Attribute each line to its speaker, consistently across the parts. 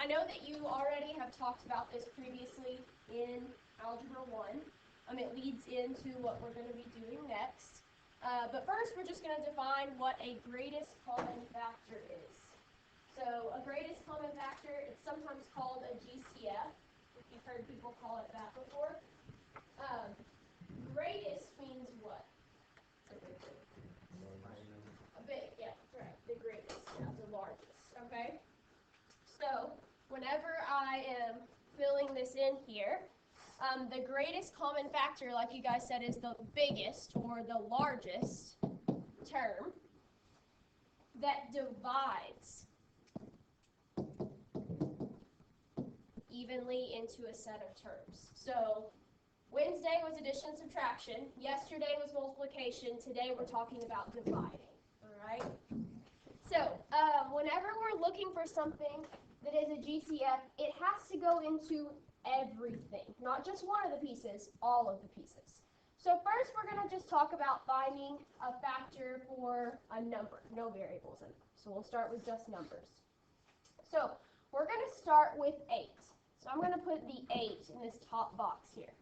Speaker 1: I know that you already have talked about this previously in Algebra 1. It leads into what we're going to be doing next. But first, we're just going to define what a greatest common factor is. So a greatest common factor, it's sometimes called a GCF, if you've heard people call it that before. Greatest means what? A big, yeah, right, the greatest, yeah, the largest, okay? So whenever I am filling this in here, the greatest common factor, like you guys said, is the biggest or the largest term that divides evenly into a set of terms. So Wednesday was addition and subtraction. Yesterday was multiplication. Today we're talking about dividing. All right? So whenever we're looking for something that is a GCF, it has to go into everything, not just one of the pieces, all of the pieces. So first we're going to just talk about finding a factor for a number, no variables in it. So we'll start with just numbers. So we're going to start with 8. So I'm going to put the 8 in this top box here.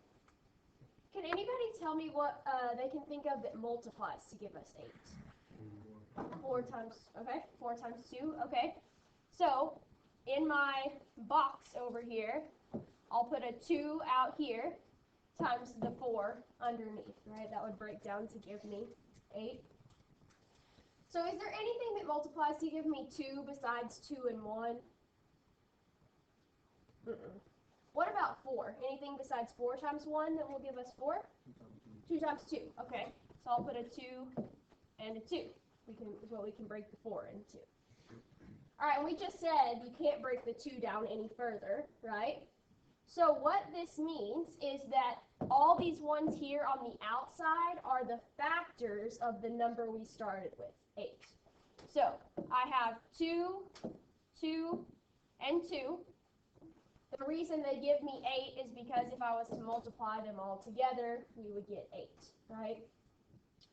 Speaker 1: Can anybody tell me what they can think of that multiplies to give us 8? 4 times, okay, 4 times 2, okay. So in my box over here, I'll put a 2 out here times the 4 underneath, right? That would break down to give me 8. So is there anything that multiplies to give me 2 besides 2 and 1? What about 4? Anything besides 4 times 1 that will give us 4? 2 times 2, okay. So I'll put a 2 and a 2. Is what we can break the 4 into. All right, and we just said you can't break the 2 down any further, right? So what this means is that all these ones here on the outside are the factors of the number we started with, 8. So I have 2, 2, and 2. The reason they give me 8 is because if I was to multiply them all together, we would get 8, right?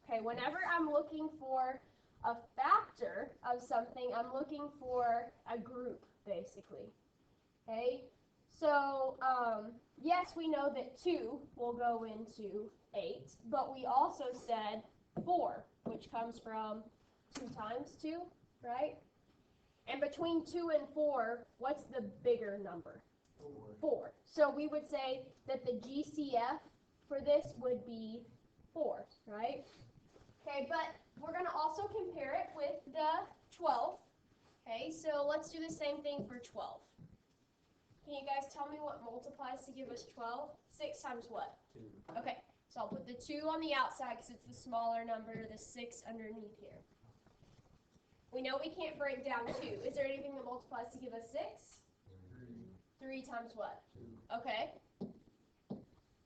Speaker 1: Okay, whenever I'm looking for a factor of something, I'm looking for a group, basically. Okay, so yes, we know that 2 will go into 8, but we also said 4, which comes from 2 times 2, right? And between 2 and 4, what's the bigger number? 4. So we would say that the GCF for this would be 4, right? Okay, but we're going to also compare it with the 12. Okay, so let's do the same thing for 12. Can you guys tell me what multiplies to give us 12? 6 times what? 2. Okay, so I'll put the 2 on the outside because it's the smaller number, the 6 underneath here. We know we can't break down 2. Is there anything that multiplies to give us 6? 3 times what? 2. Okay.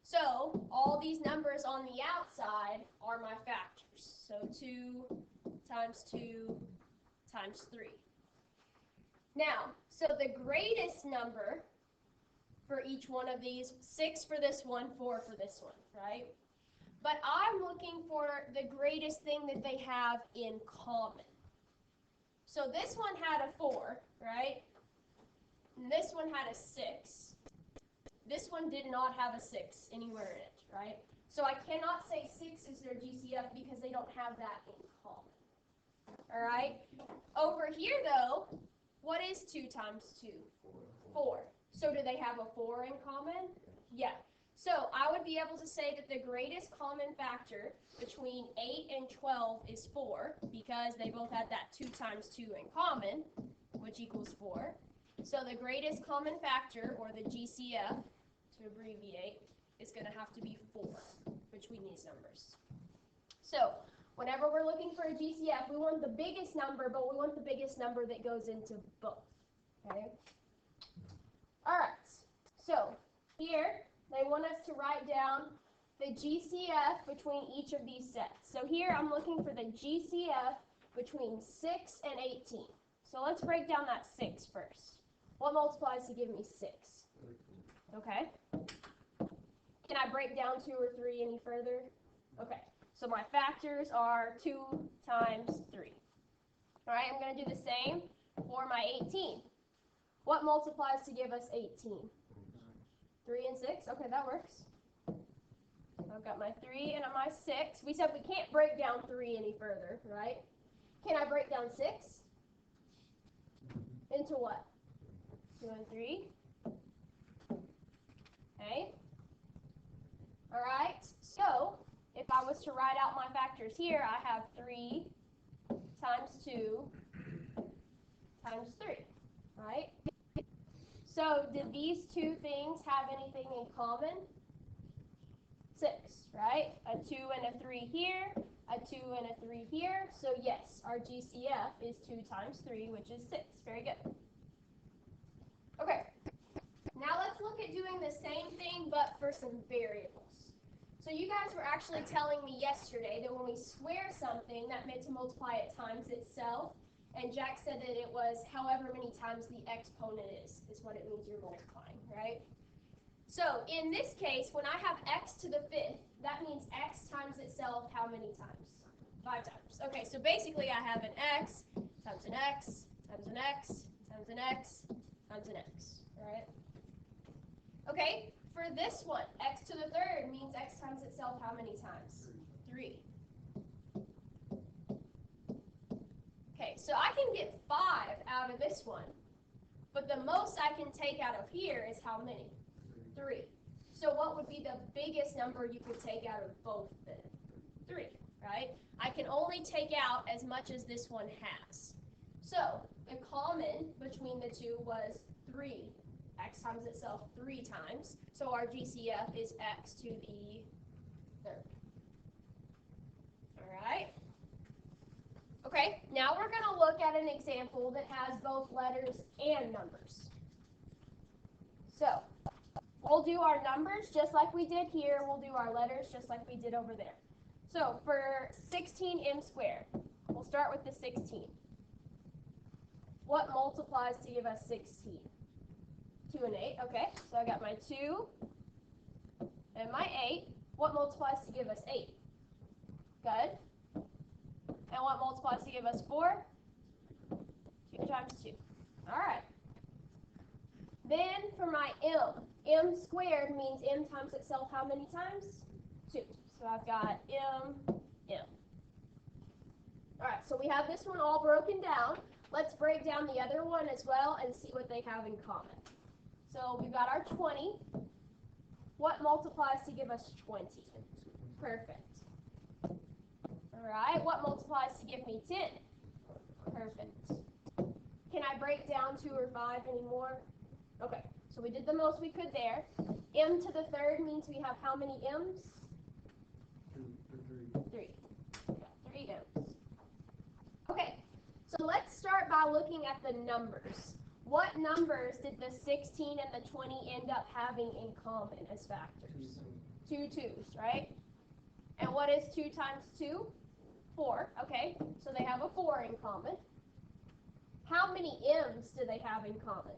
Speaker 1: So all these numbers on the outside are my factors. So 2 times 2 times 3. Now, so the greatest number for each one of these, 6 for this one, 4 for this one, right? But I'm looking for the greatest thing that they have in common. So this one had a 4, right? And this one had a 6. This one did not have a 6 anywhere in it, right? So I cannot say 6 is their GCF because they don't have that in common. All right? Over here, though, what is 2 times 2? 4. So do they have a 4 in common? Yeah. So I would be able to say that the greatest common factor between 8 and 12 is 4 because they both had that 2 times 2 in common, which equals 4. So the greatest common factor, or the GCF, to abbreviate, is going to have to be 4 between these numbers. So whenever we're looking for a GCF, we want the biggest number, but we want the biggest number that goes into both. Okay? All right. So here, they want us to write down the GCF between each of these sets. So here, I'm looking for the GCF between 6 and 18. So let's break down that 6 first. What multiplies to give me 6? Okay. Can I break down 2 or 3 any further? Okay. So my factors are 2 times 3. All right, I'm going to do the same for my 18. What What multiplies to give us 18? 3 and 6. Okay, that works. I've got my 3 and my 6. We said we can't break down 3 any further, right? Can I break down 6? Into what? 2 and 3. Okay. All right. So if I was to write out my factors here, I have 3 times 2 times 3, right? So did these two things have anything in common? 6, right? A 2 and a 3 here, a 2 and a 3 here. So yes, our GCF is 2 times 3, which is 6. Very good. Okay, now let's look at doing the same thing, but for some variables. So you guys were actually telling me yesterday that when we square something, that meant to multiply it times itself. And Jack said that it was however many times the exponent is what it means you're multiplying, right? So in this case, when I have x to the 5th, that means x times itself how many times? 5 times. Okay, so basically I have an x times an x times an x times an x times an x, right? Okay, for this one, x to the 3rd means x times itself how many times? 3. Okay, so I can get 5 out of this one, but the most I can take out of here is how many? 3. So what would be the biggest number you could take out of both then? 3, right? I can only take out as much as this one has. So the common between the two was 3. X times itself 3 times. So our GCF is x to the 3rd. All right. Okay, now we're going to look at an example that has both letters and numbers. So we'll do our numbers just like we did here. We'll do our letters just like we did over there. So for 16m squared, we'll start with the 16. What multiplies to give us 16? 2 and 8. Okay, so I got my 2 and my 8. What multiplies to give us 8? Good. And what multiplies to give us 4? 2 times 2. All right. Then for my m squared means m times itself how many times? 2. So I've got m. All right, so we have this one all broken down. Let's break down the other one as well and see what they have in common. So we've got our 20. What multiplies to give us 20? Perfect. All right, what multiplies to give me 10? Perfect. Can I break down 2 or 5 anymore? Okay, so we did the most we could there. M to the 3rd means we have how many m's? 3. 3 m's. Okay, so let's start by looking at the numbers. What numbers did the 16 and the 20 end up having in common as factors? 2 2's, right? And what is 2 times 2? 4. Okay, so they have a 4 in common. How many m's do they have in common?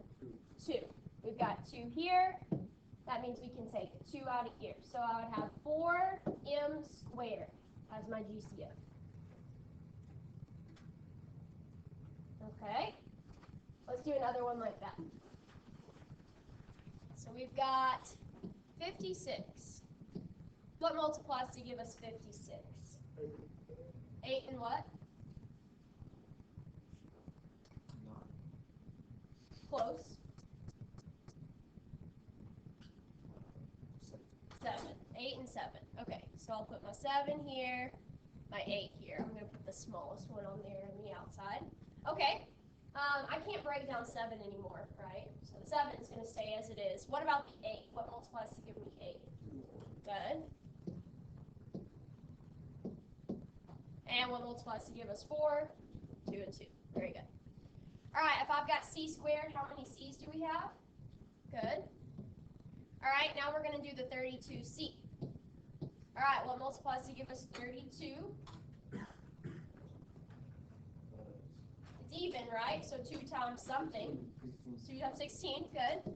Speaker 1: 2. We've got 2 here. That means we can take 2 out of here. So I would have 4m squared as my GCF. Okay, let's do another one like that. So we've got 56. What multiplies to give us 56? 8 and what?
Speaker 2: 9.
Speaker 1: Close. 7. 8 and 7. Okay, so I'll put my 7 here, my 8 here. I'm going to put the smallest one on there on the outside. Okay, I can't break down 7 anymore, right? So the 7 is going to stay as it is. What about the 8? What multiplies to give me 8? Good. And what multiplies to give us 4? 2 and 2. Very good. All right, if I've got c squared, how many c's do we have? Good. All right, now we're going to do the 32c. All right, what multiplies to give us 32? It's even, right? So 2 times something. 2 times 16, good.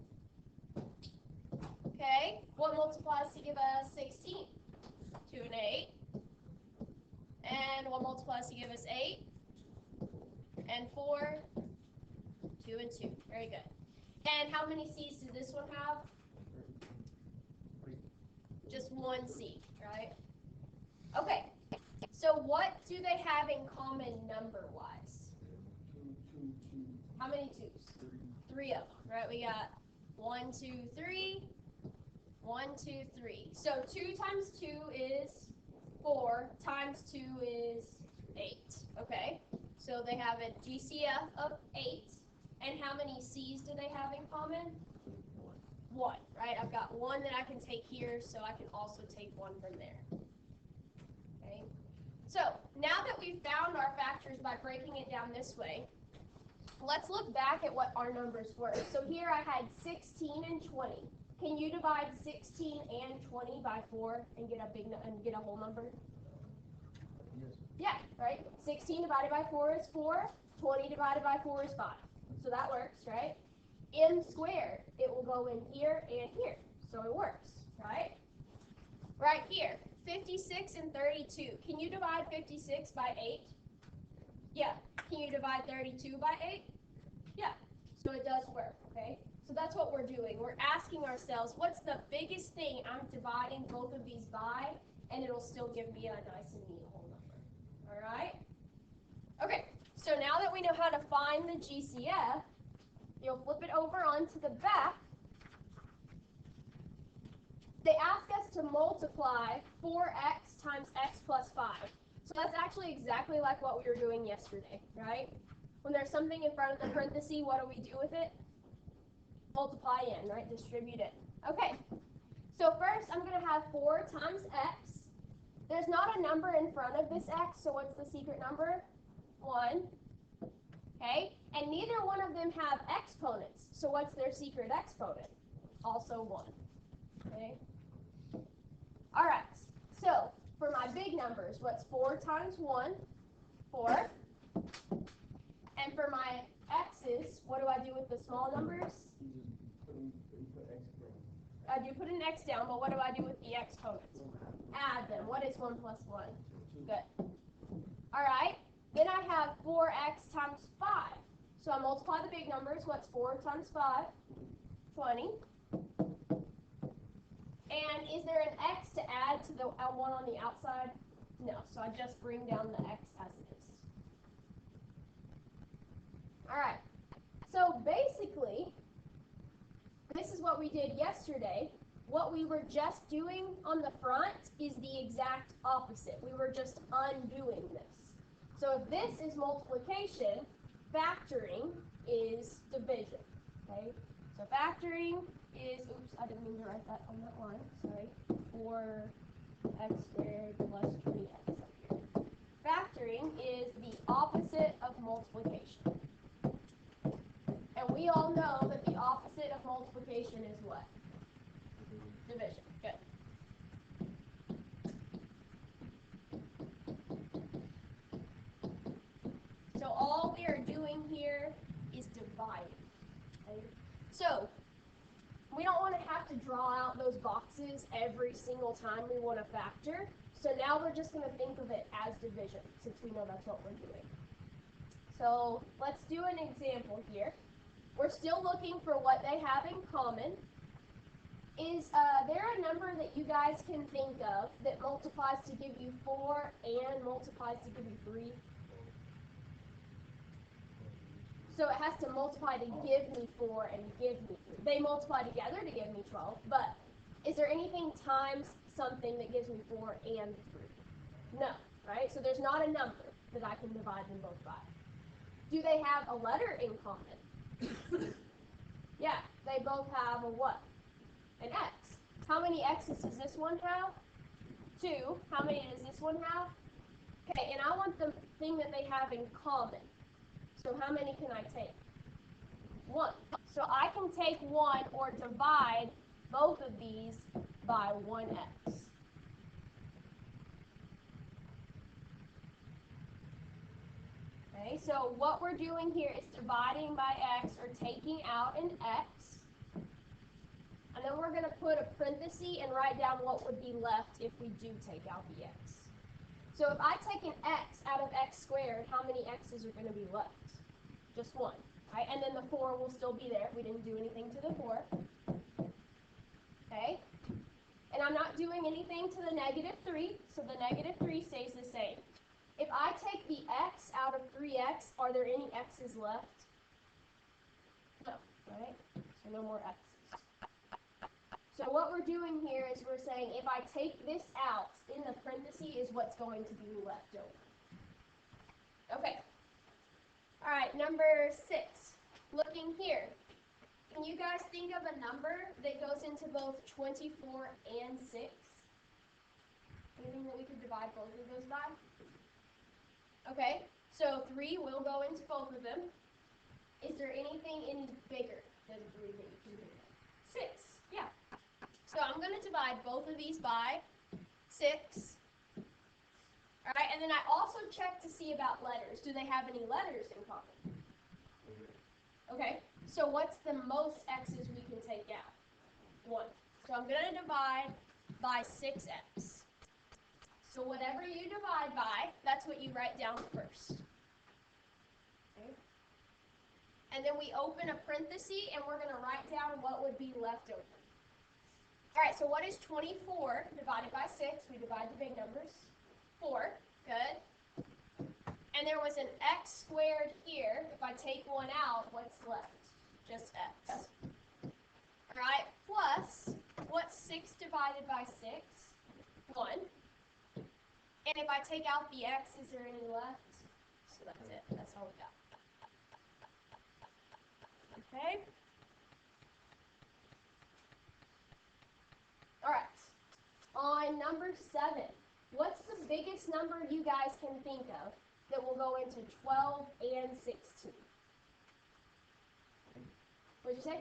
Speaker 1: Okay, what multiplies to give us 16? 2 and 8. And what multiplies to give us 8? And 4, 2 and 2. Very good. And how many C's does this one have? Just one C, right? Okay, so what do they have in common number-wise? How many 2's? 3 of them, right? We got 1, 2, 3, 1, 2, 3. So 2 times 2 is 4, times 2 is 8, okay? So they have a GCF of 8. And how many C's do they have in common? 1, right? I've got 1 that I can take here, so I can also take 1 from there. Okay. So now that we've found our factors by breaking it down this way, let's look back at what our numbers were. So here I had 16 and 20. Can you divide 16 and 20 by 4 and get a whole number?
Speaker 2: Yes.
Speaker 1: Yeah, right? 16 divided by 4 is 4. 20 divided by 4 is 5. So that works, right? M squared, it will go in here and here. So it works, right? Right here, 56 and 32. Can you divide 56 by 8? Yeah. Can you divide 32 by 8? Yeah. So it does work, okay? So that's what we're doing. We're asking ourselves, what's the biggest thing I'm dividing both of these by, and it'll still give me a nice and neat whole number. All right? Okay, so now that we know how to find the GCF, you'll flip it over onto the back. They ask us to multiply 4x times x plus 5. So that's actually exactly like what we were doing yesterday, right? When there's something in front of the parenthesis, what do we do with it? Multiply in, right? Distribute it. Okay, so first I'm going to have 4 times x. There's not a number in front of this x, so what's the secret number? 1. Okay, and neither one of them have exponents, so what's their secret exponent? Also 1. Okay. All right, so for my big numbers, what's 4 times 1? 4. And for my x's, what do I do with the small numbers?
Speaker 2: You put x down.
Speaker 1: I do put an x down, but what do I do with the exponents? Add them. What is 1 plus 1? Good. All right, then I have 4x times 5. So I multiply the big numbers. What's 4 times 5? 20. And is there an x to add to the one on the outside? No, so I just bring down the x as it is. All right, so basically, this is what we did yesterday. What we were just doing on the front is the exact opposite. We were just undoing this. So if this is multiplication, factoring is division. Okay, so factoring is, oops, I didn't mean to write that on that line, sorry, 4x squared plus 20x up here. Factoring is the opposite of multiplication. And we all know that the opposite of multiplication is what? Division. Good. So all we are doing here is dividing. Okay? So we don't want to have to draw out those boxes every single time we want to factor. So now we're just going to think of it as division, since we know that's what we're doing. So let's do an example here. We're still looking for what they have in common. Is there a number that you guys can think of that multiplies to give you 4 and multiplies to give you 3? So it has to multiply to give me 4 and give me 3. They multiply together to give me 12, but is there anything times something that gives me 4 and 3? No, right? So there's not a number that I can divide them both by. Do they have a letter in common? Yeah, they both have a what? An x. How many x's does this one have? 2. How many does this one have? Okay, and I want the thing that they have in common. So how many can I take? 1. So I can take 1 or divide both of these by 1x. Okay, so what we're doing here is dividing by x or taking out an x. And then we're going to put a parenthesis and write down what would be left if we do take out the x. So if I take an x out of x squared, how many x's are going to be left? Just 1. Right, and then the 4 will still be there. We didn't do anything to the 4. Okay? And I'm not doing anything to the negative 3, so the negative 3 stays the same. If I take the x out of 3x, are there any x's left? No, right? So no more x's. So what we're doing here is we're saying if I take this out, in the parentheses is what's going to be left over. Okay. All right, number 6. Looking here. Can you guys think of a number that goes into both 24 and 6? Anything that we could divide both of those by? Okay, so 3 will go into both of them. Is there anything any bigger than 3 that you can do? 6, yeah. So I'm going to divide both of these by 6. All right, and then I also check to see about letters. Do they have any letters in common? Okay, so what's the most x's we can take out? 1. So I'm going to divide by 6x. So whatever you divide by, that's what you write down first. Okay. And then we open a parenthesis, and we're going to write down what would be left over. All right, so what is 24 divided by 6? We divide the big numbers. 4, good. And there was an x squared here. If I take 1 out, what's left? Just x. All right, plus, what's 6 divided by 6? 1. And if I take out the x, is there any left? So that's it. That's all we got. Okay? All right. On number 7, what's the biggest number you guys can think of that will go into 12 and 16? What'd you say?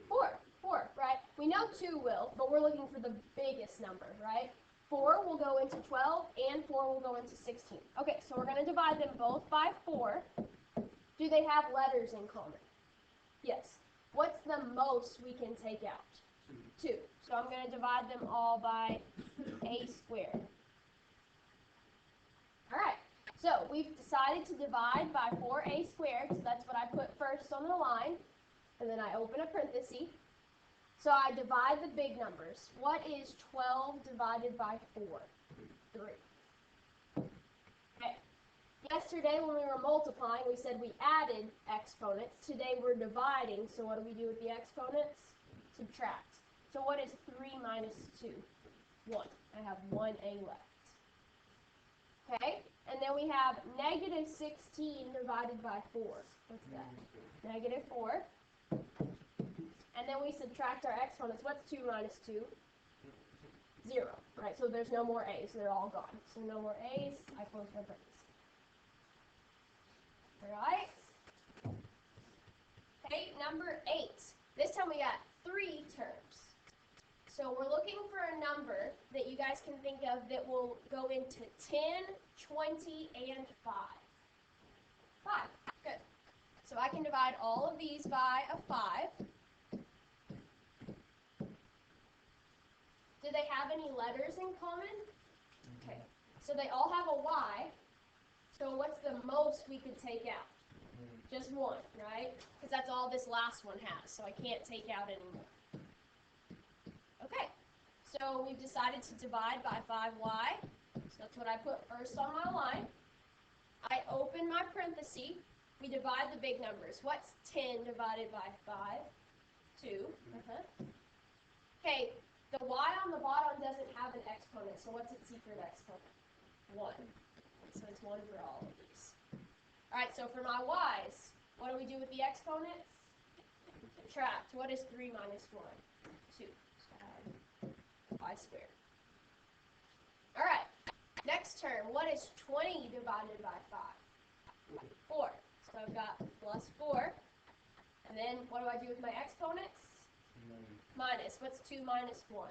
Speaker 1: 4. 4, right? We know 2 will, but we're looking for the biggest number, right? 4 will go into 12, and 4 will go into 16. Okay, so we're going to divide them both by 4. Do they have letters in common? Yes. What's the most we can take out? 2. So I'm going to divide them all by a squared. All right, so we've decided to divide by 4a squared, so that's what I put first on the line, and then I open a parenthesis. So I divide the big numbers. What is 12 divided by 4? 3. Okay. Yesterday when we were multiplying, we said we added exponents. Today we're dividing, so what do we do with the exponents? Subtract. So what is 3 minus 2? 1. I have 1a left. Okay, and then we have negative 16 divided by 4. What's that? Negative 4. And then we subtract our exponents. What's 2 minus 2? 0. Right, so there's no more a's. They're all gone. So no more a's. I close my brackets. All right. Okay, number 8. This time we got 3 terms. So we're looking for a number that you guys can think of that will go into 10, 20, and 5. 5, good. So I can divide all of these by a 5. Do they have any letters in common? Okay, so they all have a y. So what's the most we could take out? Just 1, right? Because that's all this last one has, so I can't take out any more. Okay, so we've decided to divide by 5y. So that's what I put first on my line. I open my parenthesis. We divide the big numbers. What's 10 divided by 5? 2. Okay, the y on the bottom doesn't have an exponent, so what's its secret exponent? 1. So it's 1 for all of these. All right, so for my y's, what do we do with the exponents? Subtract. What is 3 minus 1? 2. Y squared. All right, next term, what is 20 divided by 5? 4. So I've got plus 4. And then what do I do with my exponents? Minus. What's 2 minus 1?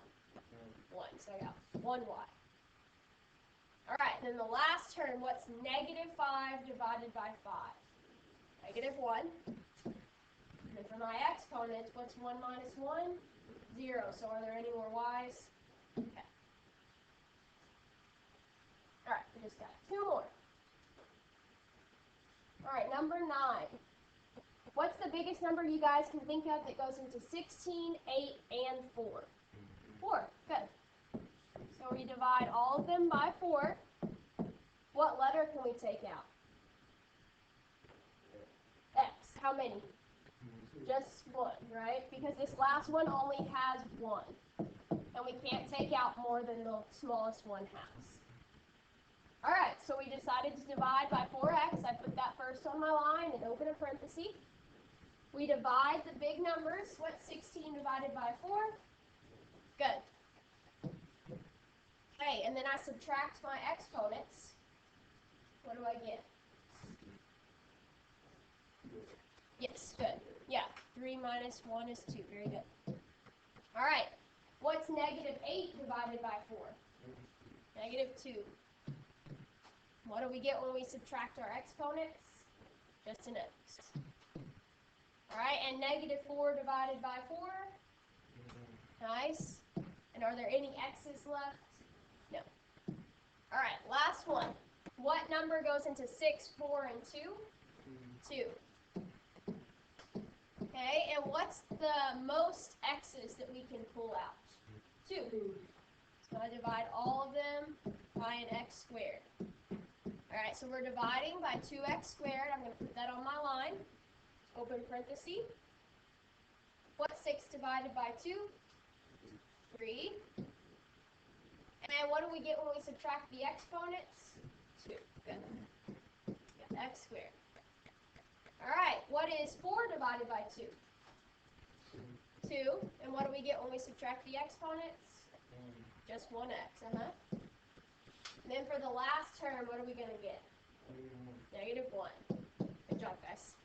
Speaker 1: 1. So I got 1y. All right, then the last term, what's negative 5 divided by 5? Negative 1. And then for my exponents, what's 1 minus 1? 0. So are there any more y's? Okay. All right, we just got 2 more. All right, number 9. What's the biggest number you guys can think of that goes into 16, 8, and 4? 4. Good. So we divide all of them by 4. What letter can we take out? X. How many? Just 1, right? Because this last one only has 1. And we can't take out more than the smallest one has. Alright, so we decided to divide by 4x. I put that first on my line and open a parenthesis. We divide the big numbers. What's 16 divided by 4? Good. Okay, and then I subtract my exponents. What do I get? Yes, good. Yeah, 3 minus 1 is 2. Very good. All right, what's negative 8 divided by 4? Negative 2. What do we get when we subtract our exponents? Just an x. All right, and negative 4 divided by 4? Nice. And are there any x's left? No. All right, last one. What number goes into 6, 4, and 2? 2. Okay, and what's the most x's that we can pull out? 2. So I divide all of them by an x squared. All right, so we're dividing by 2x squared. I'm going to put that on my line. Open parenthesis. What's 6 divided by 2? 3. And what do we get when we subtract the exponents? 2. Good. Got x squared. All right, what is 4 divided by 2? 2. And what do we get when we subtract the exponents? Just 1x. And then for the last term, what are we going to get? Negative 1. Good job, guys.